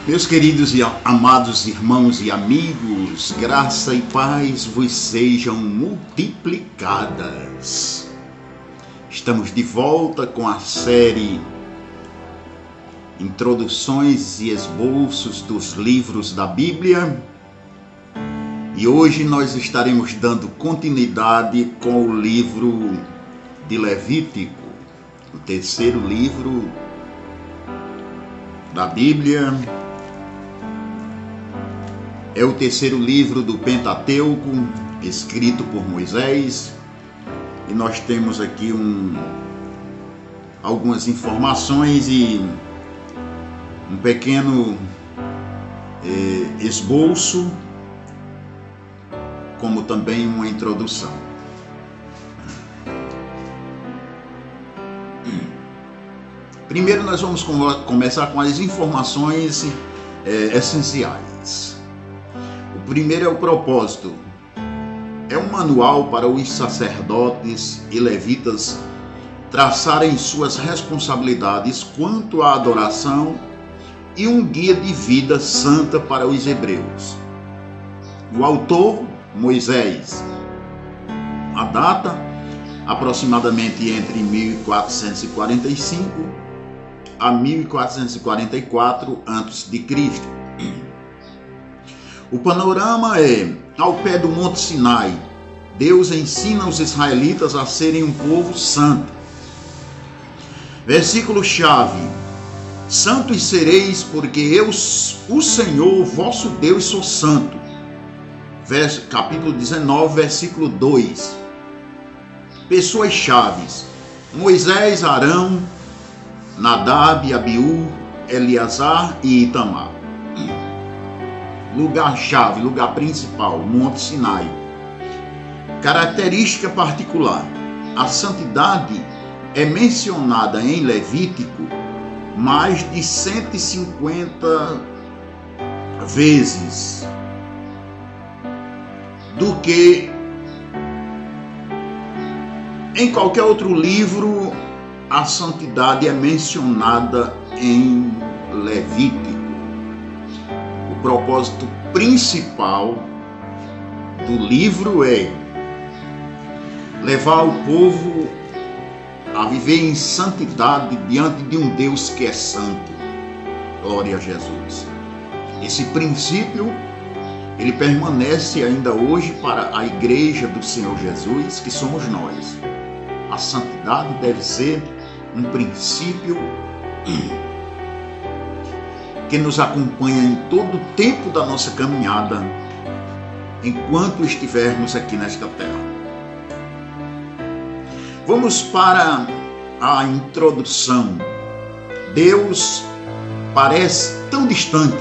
Meus queridos e amados irmãos e amigos, graça e paz vos sejam multiplicadas. Estamos de volta com a série Introduções e Esboços dos Livros da Bíblia. E hoje nós estaremos dando continuidade com o livro de Levítico, o terceiro livro da Bíblia. É o terceiro livro do Pentateuco, escrito por Moisés. E nós temos aqui algumas informações e um pequeno esboço, como também uma introdução. Primeiro nós vamos começar com as informações essenciais. O primeiro é o propósito. É um manual para os sacerdotes e levitas traçarem suas responsabilidades quanto à adoração e um guia de vida santa para os hebreus. O autor, Moisés. A data, aproximadamente entre 1445 a 1444 a.C. O panorama é: ao pé do Monte Sinai, Deus ensina os israelitas a serem um povo santo. Versículo-chave: santos sereis, porque eu, o Senhor, vosso Deus, sou santo. Capítulo 19, versículo 2. Pessoas chaves: Moisés, Arão, Nadab, Abiú, Eleazar e Itamar. Lugar-chave, lugar principal, Monte Sinai. Característica particular: a santidade é mencionada em Levítico mais de 150 vezes do que em qualquer outro livro. A santidade é mencionada em Levítico. O propósito principal do livro é levar o povo a viver em santidade diante de um Deus que é santo. Glória a Jesus. Esse princípio, ele permanece ainda hoje para a igreja do Senhor Jesus, que somos nós. A santidade deve ser um princípio que nos acompanha em todo o tempo da nossa caminhada, enquanto estivermos aqui nesta terra. Vamos para a introdução. Deus parece tão distante.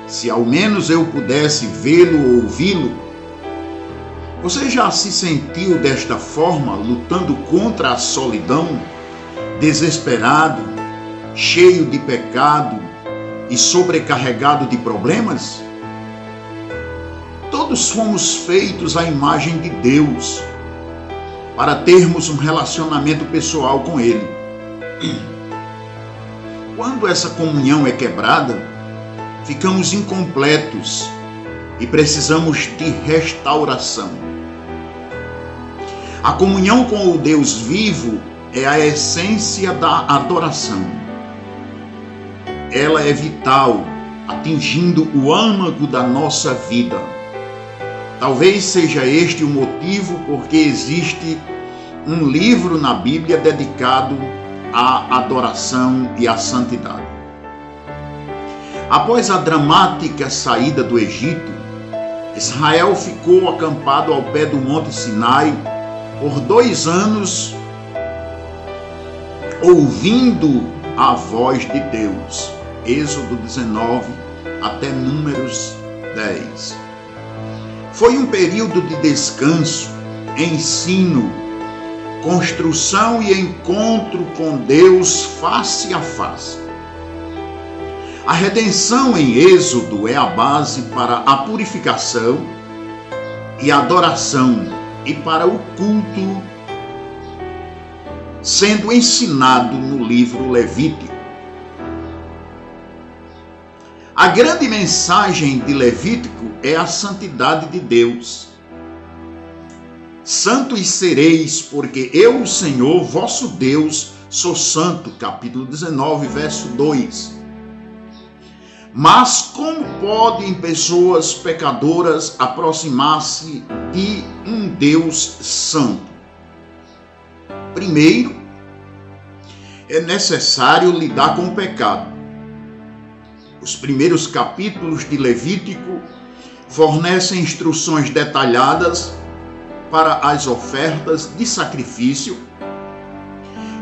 Se ao menos eu pudesse vê-lo ou ouvi-lo. Você já se sentiu desta forma, lutando contra a solidão, desesperado, cheio de pecado e sobrecarregado de problemas? Todos fomos feitos à imagem de Deus, para termos um relacionamento pessoal com Ele. Quando essa comunhão é quebrada, ficamos incompletos e precisamos de restauração. A comunhão com o Deus vivo é a essência da adoração. Ela é vital, atingindo o âmago da nossa vida. Talvez seja este o motivo porque existe um livro na Bíblia dedicado à adoração e à santidade. Após a dramática saída do Egito, Israel ficou acampado ao pé do Monte Sinai por 2 anos, ouvindo a voz de Deus. Êxodo 19 até Números 10. Foi um período de descanso, ensino, construção e encontro com Deus face a face. A redenção em Êxodo é a base para a purificação e adoração e para o culto sendo ensinado no livro Levítico. A grande mensagem de Levítico é a santidade de Deus. Santos sereis, porque eu, o Senhor, vosso Deus, sou santo. Capítulo 19, verso 2. Mas como podem pessoas pecadoras aproximar-se de um Deus santo? Primeiro, é necessário lidar com o pecado. Os primeiros capítulos de Levítico fornecem instruções detalhadas para as ofertas de sacrifício,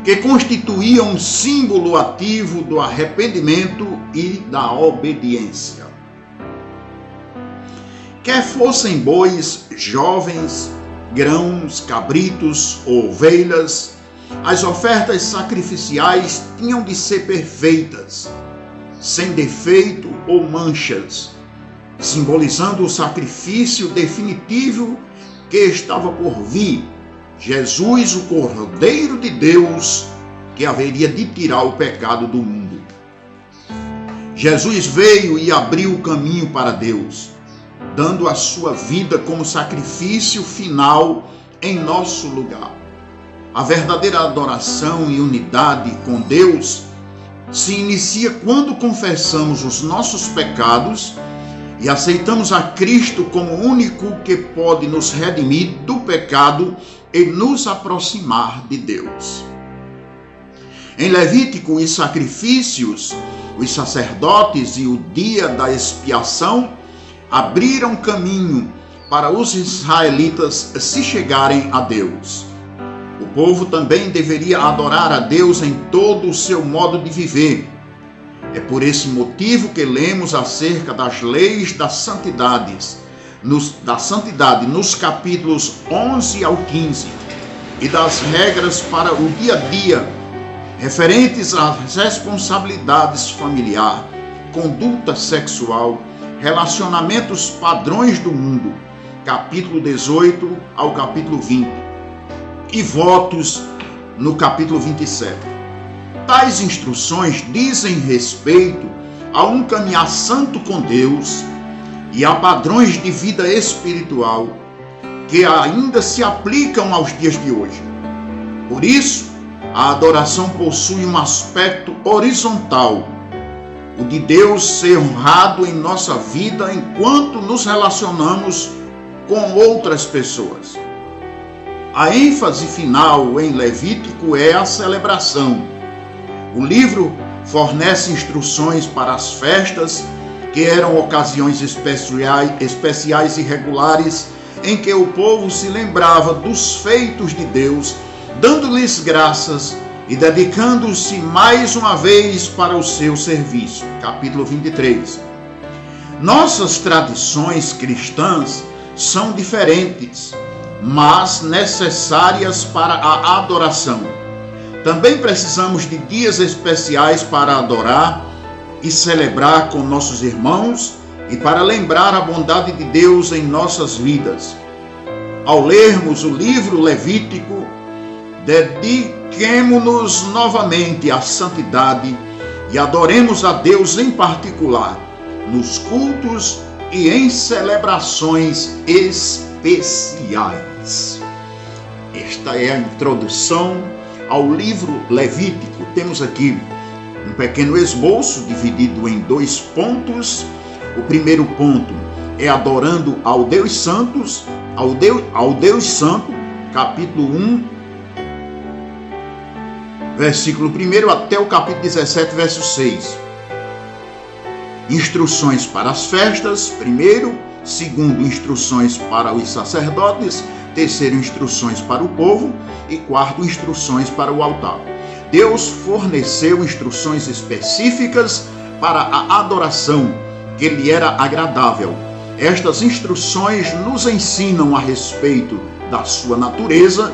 que constituíam um símbolo ativo do arrependimento e da obediência. Quer fossem bois, jovens, grãos, cabritos ou ovelhas, as ofertas sacrificiais tinham de ser perfeitas, sem defeito ou manchas, simbolizando o sacrifício definitivo que estava por vir, Jesus, o Cordeiro de Deus, que haveria de tirar o pecado do mundo. Jesus veio e abriu o caminho para Deus, dando a sua vida como sacrifício final em nosso lugar. A verdadeira adoração e unidade com Deus se inicia quando confessamos os nossos pecados e aceitamos a Cristo como o único que pode nos redimir do pecado e nos aproximar de Deus. Em Levítico, os sacrifícios, os sacerdotes e o dia da expiação abriram caminho para os israelitas se chegarem a Deus. O povo também deveria adorar a Deus em todo o seu modo de viver. É por esse motivo que lemos acerca das leis da santidade nos capítulos 11 ao 15 e das regras para o dia a dia, referentes às responsabilidades familiar, conduta sexual, relacionamentos padrões do mundo, capítulo 18 ao capítulo 20, e votos no capítulo 27. Tais instruções dizem respeito a um caminhar santo com Deus e a padrões de vida espiritual que ainda se aplicam aos dias de hoje. Por isso, a adoração possui um aspecto horizontal, o de Deus ser honrado em nossa vida enquanto nos relacionamos com outras pessoas. A ênfase final em Levítico é a celebração. O livro fornece instruções para as festas, que eram ocasiões especiais e regulares, em que o povo se lembrava dos feitos de Deus, dando-lhes graças e dedicando-se mais uma vez para o seu serviço. Capítulo 23. Nossas tradições cristãs são diferentes, mas necessárias para a adoração. Também precisamos de dias especiais para adorar e celebrar com nossos irmãos e para lembrar a bondade de Deus em nossas vidas. Ao lermos o livro Levítico, dediquemo-nos novamente à santidade e adoremos a Deus em particular, nos cultos e em celebrações especiais. Esta é a introdução ao livro Levítico. Temos aqui um pequeno esboço dividido em 2 pontos. O primeiro ponto é adorando ao Deus Santos, ao Deus Santo, capítulo 1, versículo 1 até o capítulo 17, verso 6. Instruções para as festas, primeiro. Segundo, instruções para os sacerdotes. Terceiro, instruções para o povo. E quarto, instruções para o altar. Deus forneceu instruções específicas para a adoração, que lhe era agradável. Estas instruções nos ensinam a respeito da sua natureza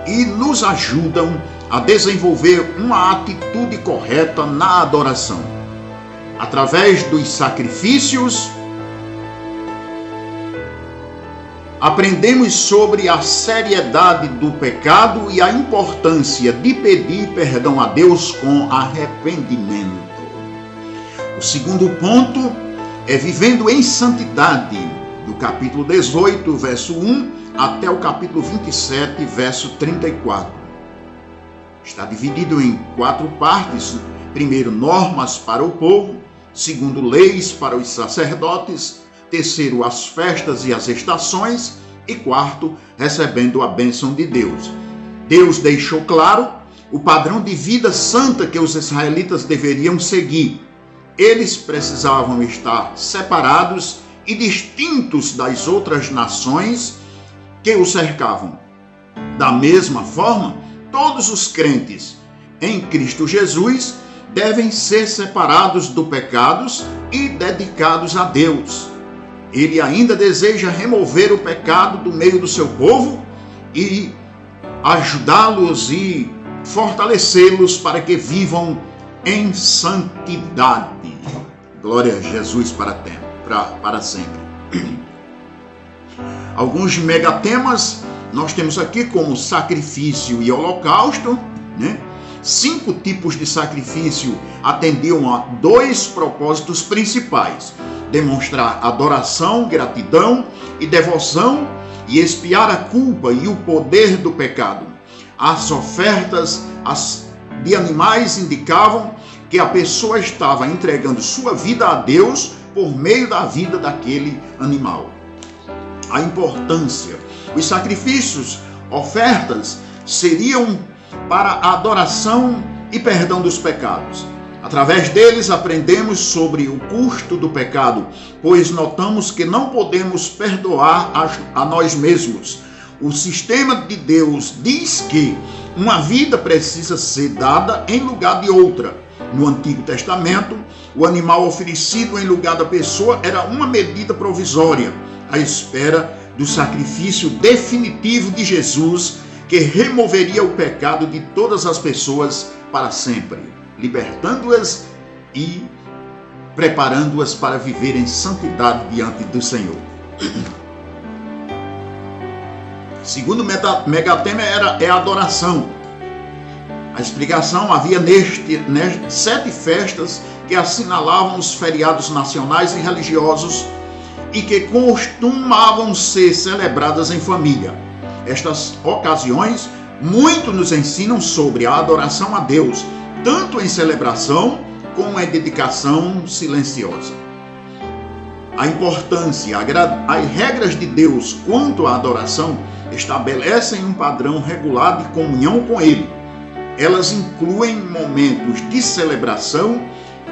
e nos ajudam a desenvolver uma atitude correta na adoração. Através dos sacrifícios, aprendemos sobre a seriedade do pecado e a importância de pedir perdão a Deus com arrependimento. O segundo ponto é vivendo em santidade, do capítulo 18, verso 1, até o capítulo 27, verso 34. Está dividido em 4 partes. Primeiro, normas para o povo. Segundo, leis para os sacerdotes. Terceiro, as festas e as estações. E quarto, recebendo a bênção de Deus. Deus deixou claro o padrão de vida santa que os israelitas deveriam seguir. Eles precisavam estar separados e distintos das outras nações que o cercavam. Da mesma forma, todos os crentes em Cristo Jesus devem ser separados do pecados e dedicados a Deus. Ele ainda deseja remover o pecado do meio do seu povo e ajudá-los e fortalecê-los para que vivam em santidade. Glória a Jesus para sempre. Alguns megatemas nós temos aqui, como sacrifício e holocausto, né? 5 tipos de sacrifício atendiam a 2 propósitos principais: demonstrar adoração, gratidão e devoção e expiar a culpa e o poder do pecado. As ofertas de animais indicavam que a pessoa estava entregando sua vida a Deus por meio da vida daquele animal. A importância. Os sacrifícios, ofertas, seriam para a adoração e perdão dos pecados. Através deles aprendemos sobre o custo do pecado, pois notamos que não podemos perdoar a nós mesmos. O sistema de Deus diz que uma vida precisa ser dada em lugar de outra. No Antigo Testamento, o animal oferecido em lugar da pessoa era uma medida provisória, à espera do sacrifício definitivo de Jesus, que removeria o pecado de todas as pessoas para sempre, libertando-as e preparando-as para viver em santidade diante do Senhor. Segundo megatema é a adoração. A explicação: havia 7 festas que assinalavam os feriados nacionais e religiosos e que costumavam ser celebradas em família. Estas ocasiões muito nos ensinam sobre a adoração a Deus, tanto em celebração como em dedicação silenciosa. A importância, as regras de Deus quanto à adoração estabelecem um padrão regular de comunhão com Ele. Elas incluem momentos de celebração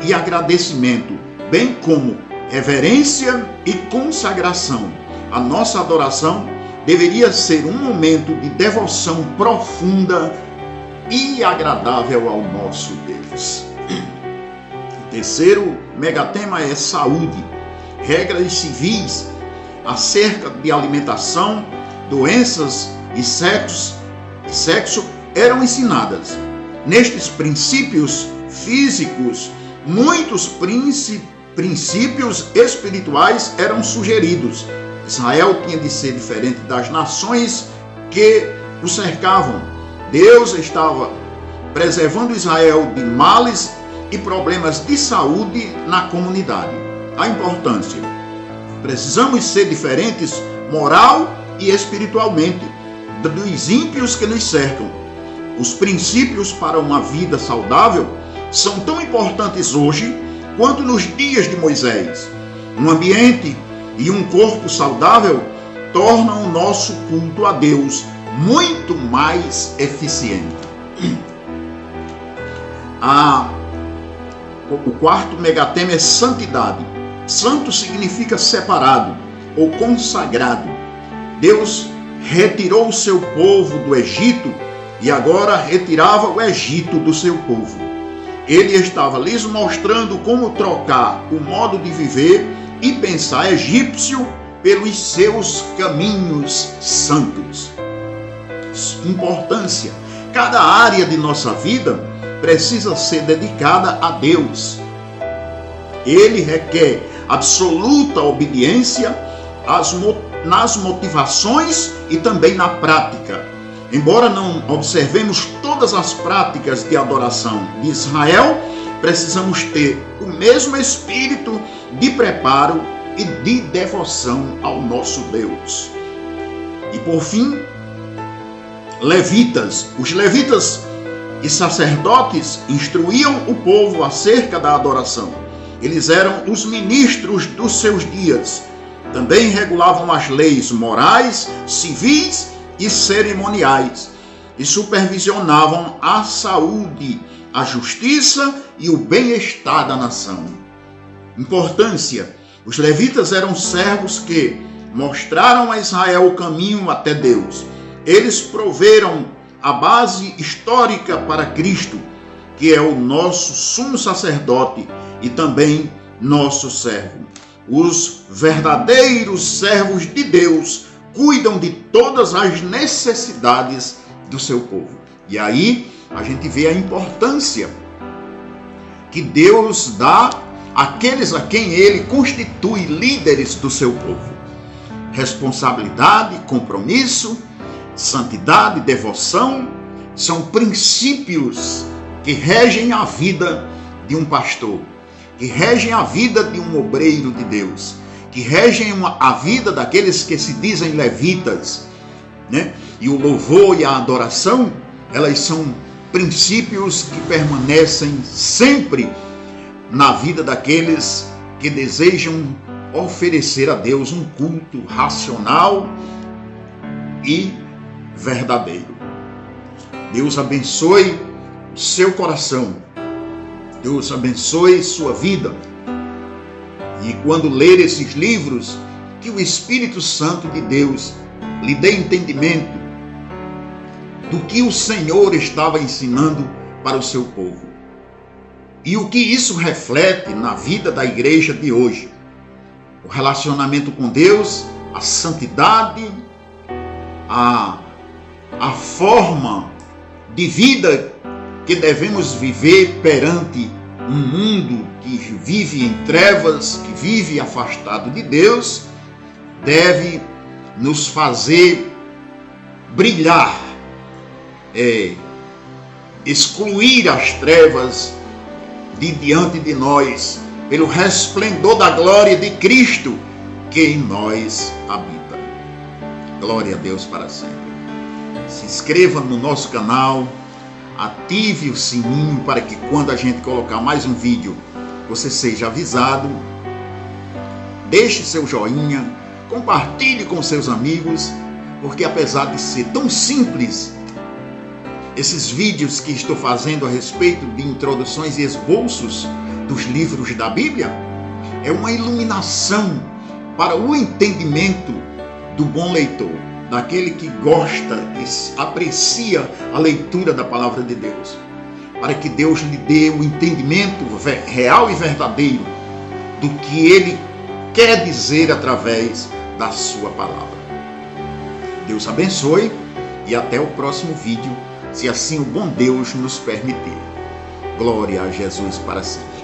e agradecimento, bem como reverência e consagração. A nossa adoração deveria ser um momento de devoção profunda e agradável ao nosso Deus. O terceiro megatema é saúde. Regras civis acerca de alimentação, doenças e sexo eram ensinadas. Nestes princípios físicos, muitos princípios espirituais eram sugeridos. Israel tinha de ser diferente das nações que o cercavam. Deus estava preservando Israel de males e problemas de saúde na comunidade. A importância: precisamos ser diferentes moral e espiritualmente dos ímpios que nos cercam. Os princípios para uma vida saudável são tão importantes hoje quanto nos dias de Moisés. Um ambiente e um corpo saudável tornam o nosso culto a Deus muito mais eficiente. O quarto megatema é santidade. Santo significa separado ou consagrado. Deus retirou o seu povo do Egito e agora retirava o Egito do seu povo. Ele estava lhes mostrando como trocar o modo de viver e pensar egípcio pelos seus caminhos santos. Importância: cada área de nossa vida precisa ser dedicada a Deus. Ele requer absoluta obediência nas motivações e também na prática. Embora não observemos todas as práticas de adoração de Israel, precisamos ter o mesmo espírito de preparo e de devoção ao nosso Deus. E por fim, levitas. Os levitas e sacerdotes instruíam o povo acerca da adoração. Eles eram os ministros dos seus dias. Também regulavam as leis morais, civis e cerimoniais e supervisionavam a saúde, a justiça e o bem-estar da nação. Importância: os levitas eram servos que mostraram a Israel o caminho até Deus. Eles proveram a base histórica para Cristo, que é o nosso sumo sacerdote e também nosso servo. Os verdadeiros servos de Deus cuidam de todas as necessidades do seu povo. E aí a gente vê a importância que Deus dá àqueles a quem Ele constitui líderes do seu povo. Responsabilidade, compromisso, santidade, devoção são princípios que regem a vida de um pastor, que regem a vida de um obreiro de Deus, que regem a vida daqueles que se dizem levitas, né? E o louvor e a adoração, elas são princípios que permanecem sempre na vida daqueles que desejam oferecer a Deus um culto racional e verdadeiro. Deus abençoe o seu coração. Deus abençoe sua vida. E quando ler esses livros, que o Espírito Santo de Deus lhe dê entendimento do que o Senhor estava ensinando para o seu povo. E o que isso reflete na vida da igreja de hoje. O relacionamento com Deus, a santidade, a forma de vida que devemos viver perante um mundo que vive em trevas, que vive afastado de Deus, deve nos fazer brilhar, excluir as trevas de diante de nós, pelo resplendor da glória de Cristo que em nós habita. Glória a Deus para sempre. Se inscreva no nosso canal, ative o sininho para que quando a gente colocar mais um vídeo, você seja avisado. Deixe seu joinha, compartilhe com seus amigos, porque apesar de ser tão simples, esses vídeos que estou fazendo a respeito de introduções e esboços dos livros da Bíblia, é uma iluminação para o entendimento do bom leitor, daquele que gosta, que aprecia a leitura da palavra de Deus, para que Deus lhe dê o entendimento real e verdadeiro do que Ele quer dizer através da sua palavra. Deus abençoe e até o próximo vídeo, se assim o bom Deus nos permitir. Glória a Jesus para sempre.